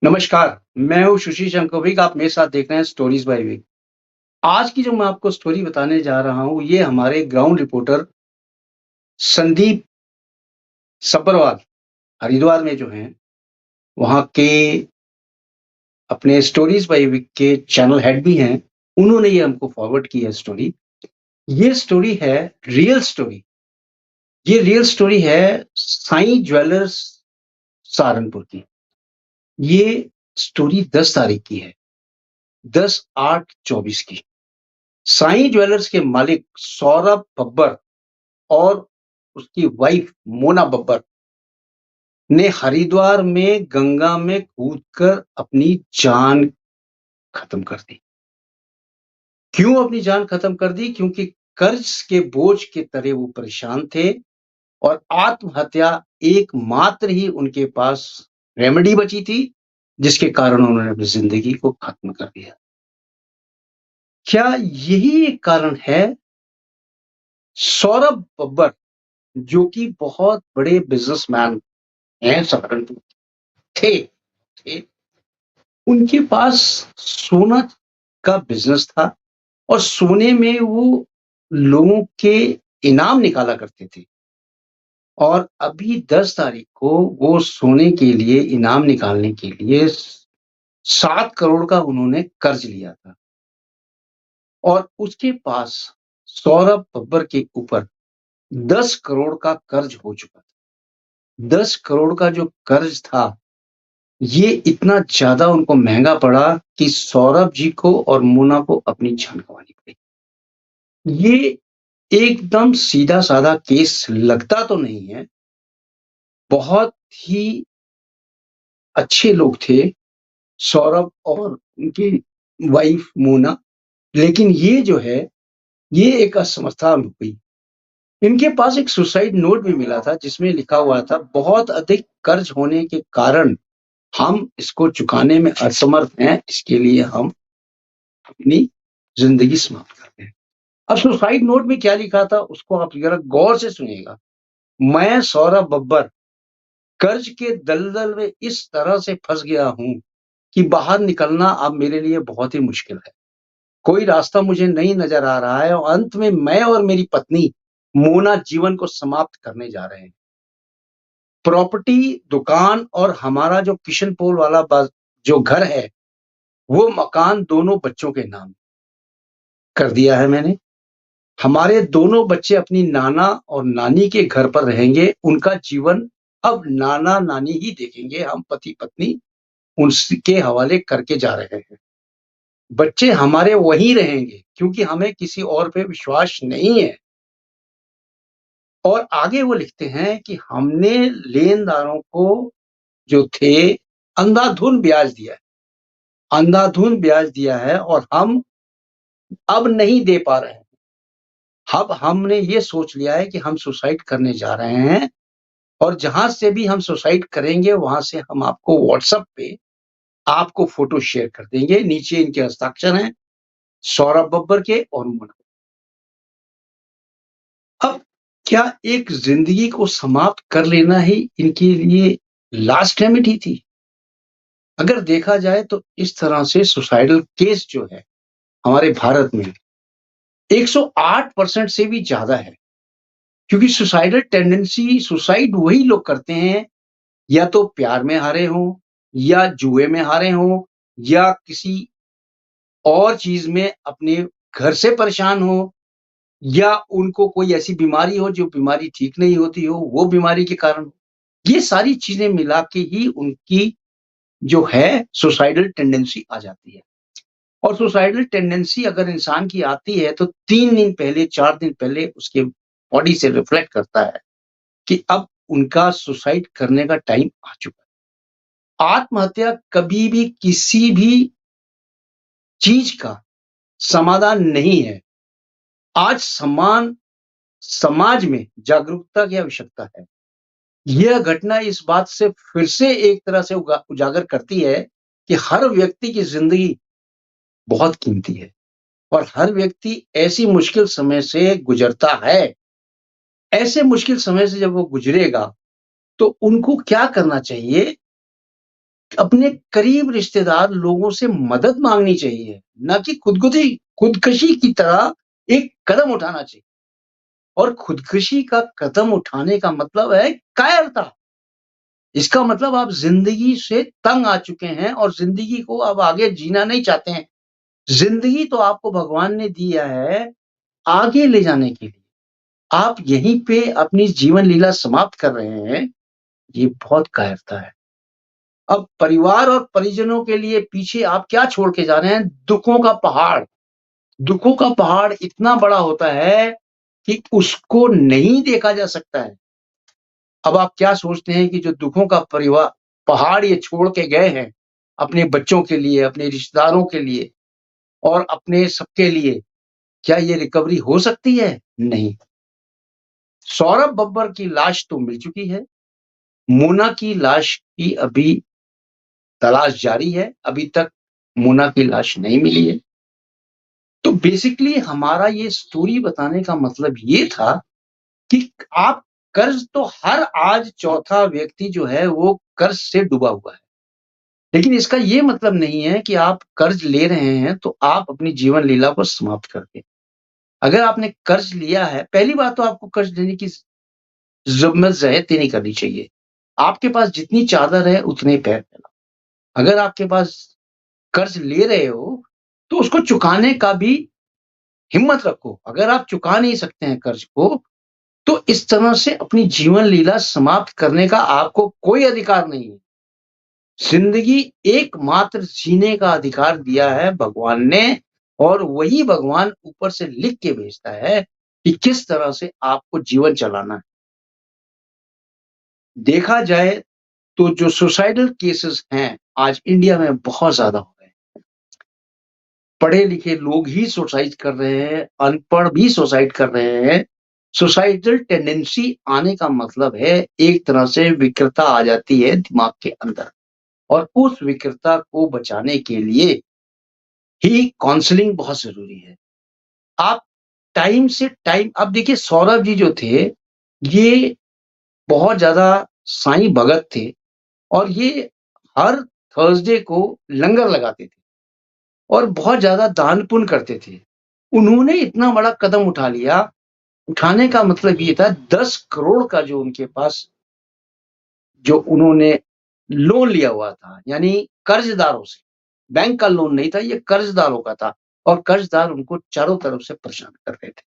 नमस्कार, मैं हूँ सुशील शंकोविक, आप मेरे साथ देख रहे हैं स्टोरीज़ बाय विक। आज की जो मैं आपको स्टोरी बताने जा रहा हूँ, ये हमारे ग्राउंड रिपोर्टर संदीप सब्बरवाल हरिद्वार में जो हैं, वहाँ के अपने स्टोरीज़ बाय विक के चैनल हेड भी हैं, उन्होंने ये हमको फॉरवर्ड की है स्टोरी। ये स्टोरी है रियल स्टोरी, ये रियल स्टोरी है साईं ज्वेलर्स सहारनपुर की। ये स्टोरी 10 तारीख की है, 10/8/24 की। साईं ज्वेलर्स के मालिक सौरभ बब्बर और उसकी वाइफ मोना बब्बर ने हरिद्वार में गंगा में कूदकर अपनी जान खत्म कर दी। क्यों अपनी जान खत्म कर दी? क्योंकि कर्ज के बोझ के तले वो परेशान थे और आत्महत्या एकमात्र ही उनके पास रेमेडी बची थी, जिसके कारण उन्होंने अपनी ज़िंदगी को खत्म कर दिया। क्या यही एक कारण है? सौरभ बब्बर जो कि बहुत बड़े बिज़नेसमैन हैं सहारनपुर थे थे। उनके पास सोना का बिज़नेस था और सोने में वो लोगों के इनाम निकाला करते थे और अभी 10 तारीख को वो सोने के लिए इनाम निकालने के लिए 7 करोड़ का उन्होंने कर्ज लिया था और उसके पास सौरभ बब्बर के ऊपर 10 करोड़ का कर्ज हो चुका था। 10 करोड़ का जो कर्ज था ये इतना ज़्यादा उनको महँगा पड़ा कि सौरभ जी को और मोना को अपनी जान गँवानी पड़ी। ये एकदम सीधा-साधा केस लगता तो नहीं है, बहुत ही अच्छे लोग थे सौरभ और उनकी वाइफ मोना, लेकिन ये जो है, ये एक असमर्थता हो गई। इनके पास एक सुसाइड नोट भी मिला था जिसमें लिखा हुआ था, बहुत अधिक कर्ज होने के कारण हम इसको चुकाने में असमर्थ हैं, इसके लिए हम अपनी ज़िंदगी समाप्त करते हैं। अब सुसाइड नोट में क्या लिखा था उसको आप ज़रा गौर से सुनिएगा। मैं सौरभ बब्बर कर्ज के दलदल में इस तरह से फँस गया हूँ कि बाहर निकलना अब मेरे लिए बहुत ही मुश्किल है। कोई रास्ता मुझे नहीं नज़र आ रहा है और अंत में मैं और मेरी पत्नी मोना जीवन को समाप्त करने जा रहे हैं। प्रॉपर्टी, दुकान और हमारा जो किशन पोल वाला जो घर है, वो मकान दोनों बच्चों के नाम कर दिया है मैंने। हमारे दोनों बच्चे अपनी नाना और नानी के घर पर रहेंगे। उनका जीवन अब नाना-नानी ही देखेंगे। हम पति-पत्नी उनके हवाले करके जा रहे हैं। बच्चे हमारे वहीं रहेंगे क्योंकि हमें किसी और पे विश्वास नहीं है। और आगे वो लिखते हैं कि हमने लेनदारों को जो थे अंधाधुंध ब्याज दिया है। अंधाधुंध ब्याज दिया है और हम अब नहीं दे पा रहे हैं। अब हमने ये सोच लिया है कि हम सुसाइड करने जा रहे हैं और जहाँ से भी हम सुसाइड करेंगे, वहाँ से हम आपको व्हाट्सएप पे आपको फ़ोटो शेयर कर देंगे। नीचे इनके हस्ताक्षर हैं, सौरभ बब्बर के और मोना। अब क्या एक ज़िंदगी को समाप्त कर लेना ही इनके लिए लास्ट रेमेडी थी? अगर देखा जाए तो इस तरह से सुसाइडल केस जो है, हमारे भारत में 108% से भी ज़्यादा है। क्योंकि सुसाइडल टेंडेंसी सुसाइड वही लोग करते हैं या तो प्यार में हारे हों, या जुए में हारे हों, या किसी और चीज़ में अपने घर से परेशान हों, या उनको कोई ऐसी बीमारी हो जो बीमारी ठीक नहीं होती हो, वो बीमारी के कारण। ये सारी चीज़ें मिला के ही उनकी जो है सुसाइडल टेंडेंसी आ जाती है। और सुसाइडल टेंडेंसी अगर इंसान की आती है तो 3 दिन पहले, 4 दिन पहले उसके बॉडी से रिफ्लेक्ट करता है कि अब उनका सुसाइड करने का टाइम आ चुका है। आत्महत्या कभी भी किसी भी चीज़ का समाधान नहीं है। आज समाज में जागरूकता की आवश्यकता है। यह घटना इस बात से फिर से एक तरह से उजागर करती है कि हर व्यक्ति की ज़िंदगी बहुत कीमती है और हर व्यक्ति ऐसी मुश्किल समय से गुज़रता है। ऐसे मुश्किल समय से जब वो गुज़रेगा, तो उनको क्या करना चाहिए अपने करीब रिश्तेदार लोगों से मदद माँगनी चाहिए, ना कि खुदकशी की तरह एक कदम उठाना चाहिए। और खुदकशी का कदम उठाने का मतलब है कायरता। इसका मतलब आप ज़िंदगी से तंग आ चुके हैं और ज़िंदगी को अब आगे जीना नहीं चाहते हैं। ज़िंदगी तो आपको भगवान ने दिया है आगे ले जाने के लिए। आप यहीं पे अपनी जीवन लीला समाप्त कर रहे हैं, ये बहुत कायरता है। अब परिवार और परिजनों के लिए पीछे आप क्या छोड़ के जा रहे हैं? दुखों का पहाड़। दुखों का पहाड़ इतना बड़ा होता है कि उसको नहीं देखा जा सकता है। अब आप क्या सोचते हैं कि जो दुखों का पहाड़ ये छोड़ के गए हैं, अपने बच्चों के लिए, अपने रिश्तेदारों के लिए और अपने सबके लिए, क्या ये रिकवरी हो सकती है? नहीं। सौरभ बब्बर की लाश तो मिल चुकी है, मोना की लाश की अभी तलाश जारी है, अभी तक मोना की लाश नहीं मिली है। तो बेसिकली हमारा ये स्टोरी बताने का मतलब ये था कि आप कर्ज़ तो हर आज चौथा व्यक्ति जो है वो कर्ज़ से डूबा हुआ है। लेकिन इसका ये मतलब नहीं है कि आप कर्ज़ ले रहे हैं तो आप अपनी जीवन लीला को समाप्त कर दें। अगर आपने कर्ज़ लिया है, पहली बात तो आपको कर्ज़ लेने की ज़ुम्मत ज़हद ही नहीं करनी चाहिए। आपके पास जितनी चादर है उतने ही पैर फैलाओ। अगर आपके पास कर्ज़ ले रहे हो, तो उसको चुकाने का भी हिम्मत रखो। अगर आप चुका नहीं सकते हैं कर्ज़ को, तो इस तरह से अपनी जीवन लीला समाप्त करने का आपको कोई अधिकार नहीं है। ज़िंदगी एकमात्र जीने का अधिकार दिया है भगवान ने और वही भगवान ऊपर से लिख के भेजता है कि किस तरह से आपको जीवन चलाना है। देखा जाए तो जो सुसाइडल केसेज़ हैं, आज इंडिया में बहुत ज़्यादा हो रहे हैं। पढ़े-लिखे लोग ही सुसाइड कर रहे हैं, अनपढ़ भी सुसाइड कर रहे हैं। सुसाइडल टेंडेंसी आने का मतलब है एक तरह से विकृतता आ जाती है दिमाग के अंदर और उस विकृतता को बचाने के लिए ही काउंसलिंग बहुत ज़रूरी है। आप टाइम से टाइम अब देखिए सौरभ जी जो थे, ये बहुत ज़्यादा साईं भगत थे और ये हर थर्सडे को लंगर लगाते थे और बहुत ज़्यादा दान-पुण्य करते थे। उन्होंने इतना बड़ा कदम उठा लिया, उठाने का मतलब ये था 10 करोड़ का जो उनके पास जो उन्होंने लोन लिया हुआ था, यानी कर्ज़दारों से। बैंक का लोन नहीं था, ये कर्ज़दारों का था और कर्ज़दार उनको चारों तरफ से परेशान कर रहे थे।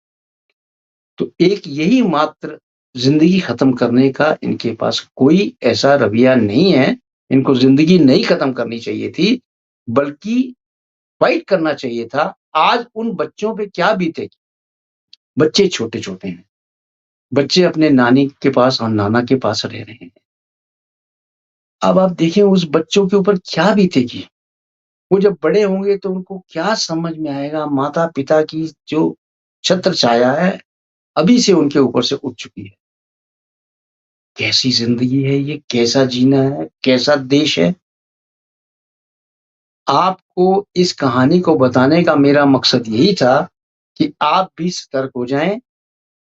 तो एक यही मात्र ज़िंदगी खत्म करने का इनके पास कोई ऐसा रवैया नहीं है। इनको ज़िंदगी नहीं खत्म करनी चाहिए थी, बल्कि फाइट करना चाहिए था। आज उन बच्चों पे क्या बीतेगी? बच्चे छोटे-छोटे हैं। बच्चे अपने नानी के पास और नाना के पास रह रहे हैं। अब आप देखें उस बच्चों के ऊपर क्या बीतेगी? वो जब बड़े होंगे तो उनको क्या समझ में आएगा माता-पिता की जो छत्र छाया है, अभी से उनके ऊपर से उठ चुकी है। कैसी ज़िंदगी है ये? कैसा जीना है? कैसा देश है? आपको इस कहानी को बताने का मेरा मकसद यही था कि आप भी सतर्क हो जाएँ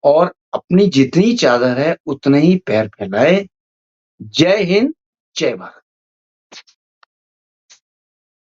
और अपनी जितनी चादर है उतने ही पैर फैलाएँ। जय हिंद, जय भारत।